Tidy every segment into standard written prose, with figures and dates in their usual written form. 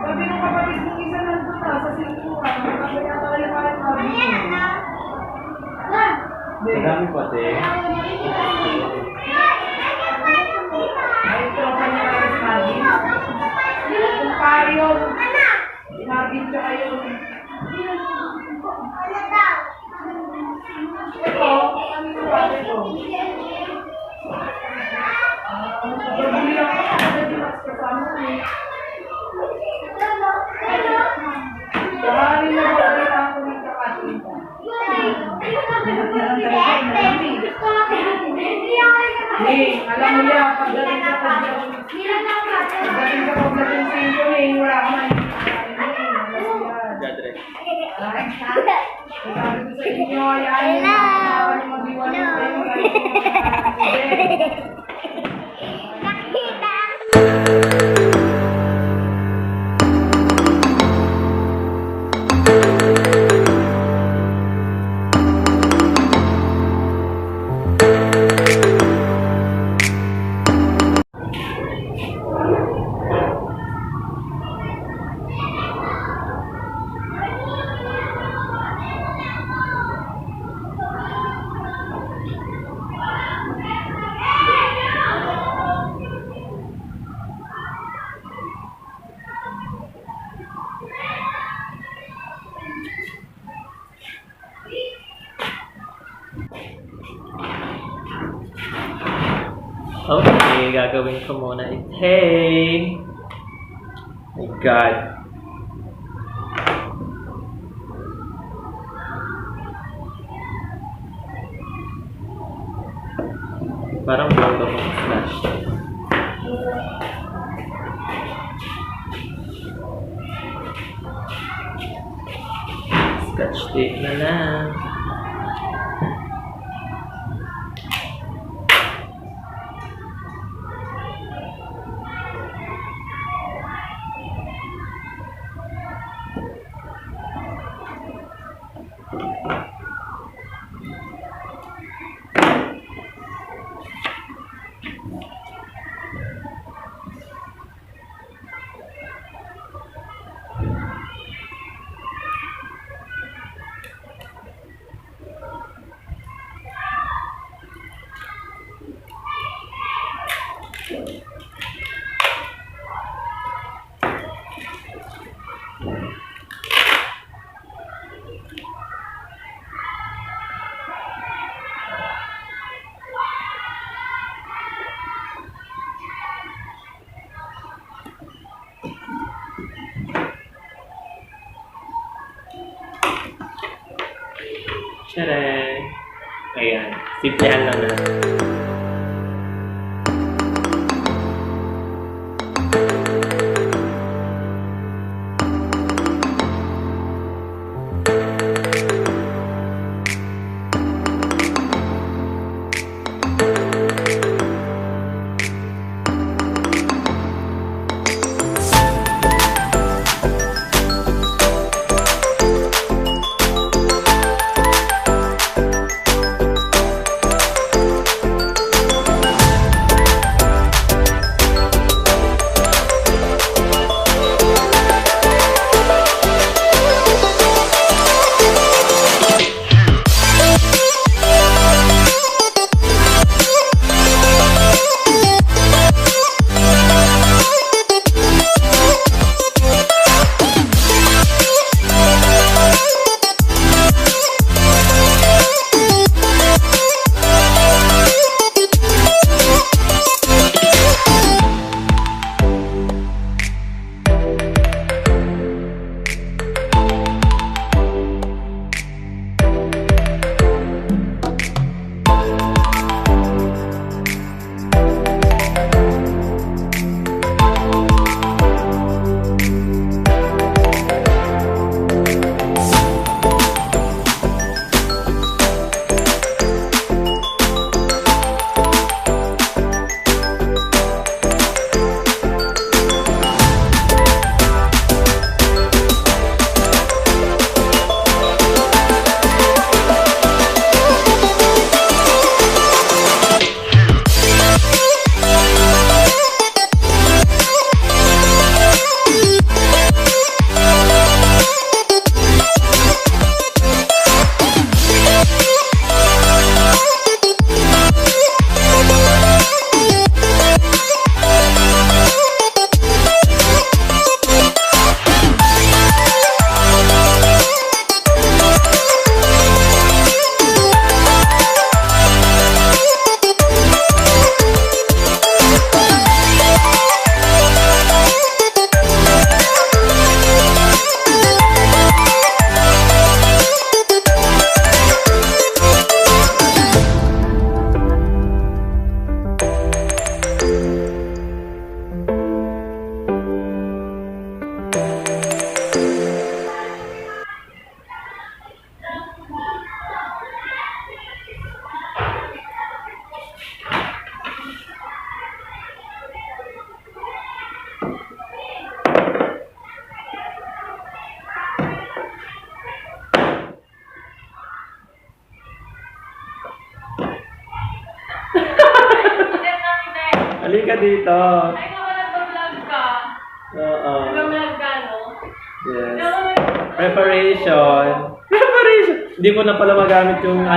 Sabi ng kapatid mong isa nandun na sa Simplehan. Kaya tayo parang mabili. Marami pati. Ay, tropa niya kayo si Marvin. Kung payo, si Marvin siya kayo. Ito, ano yung pati ito? Pabili lang ako kasi di mas kasama eh. Sakaling na balik ako ng kapatid. Alam mo yan, pagdating sa pagdating sa Simplehan, wala ka man. Gadre. Sabi ko sa inyo, ayayin mo, mag-iwanan kayo. Okay, gagawin ko muna it. Hey! My God. Parang bongga ko flash. Scotch tape na lang. Tcharam! Ayan, Simplehan lang na. ka dito. Ay, naman nag-vlog ka. Oo. Nag-vlog ka, no? Yes. Preparation. Hindi ko na pala magamit yung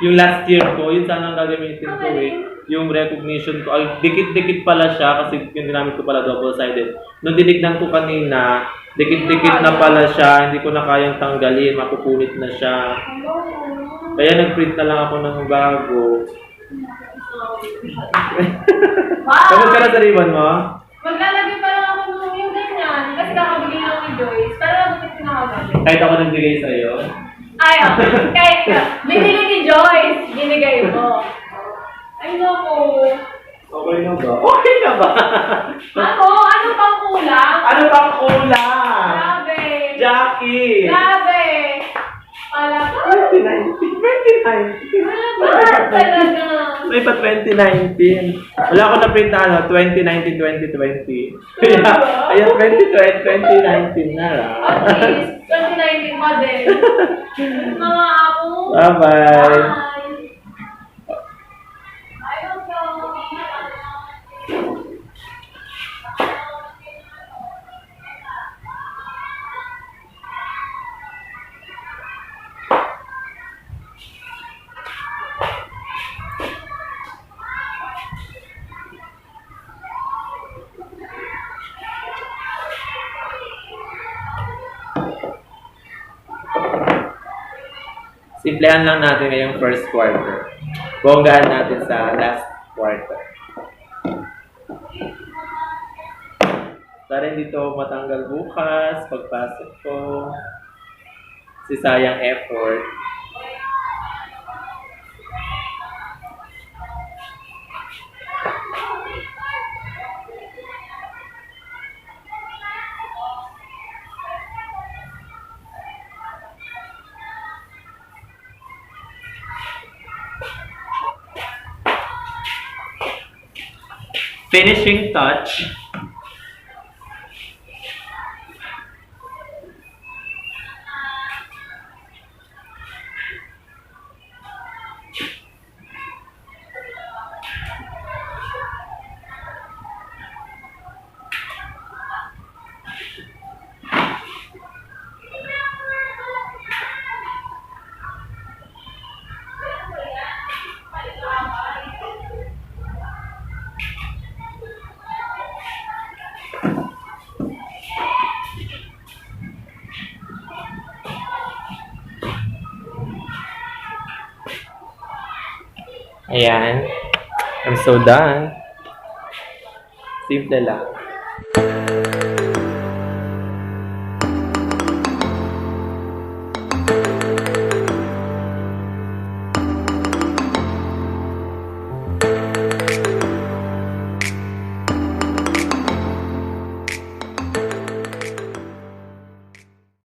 yung last year ko. Yun sana ang gagamitin ko eh. Yung recognition ko. Ay, dikit-dikit pala siya kasi yung ginamit ko pala double-sided. Nung dinignan ko kanina, dikit-dikit na pala siya. Hindi ko na kayang tanggalin. Mapupunit na siya. Kaya nag-print na lang ako ng bago. Wow! Tapos ka na sa ribbon mo? Maglalagay pa lang ako nung yung ganyan. Kasi kakabigay lang ni Joyce. Pero bakit pinakagabi? Kahit ako nagbigay sa'yo. Ay, kahit binili ni Joyce, binigay mo. Ay, naku. Okay na ba? Okay na ba? Ano pang kulang? Ano pang kulang? Grabe. Jackie! Grabe. Pala ka. 2019. Wala ba? Talaga. May pa 2019. Wala ako na-print na 2019-2020. Ayan, 2019 na lang. At least, 2019 pa din. Mga ako. Bye-bye. Bye. Ayaw ko. Simplehan lang natin ngayong first quarter. Bonggahan natin sa last quarter. Para hindi to matanggal bukas, pagpasok ko. Si sayang effort. Finishing touch. Ayan. I'm so done. Simple lang.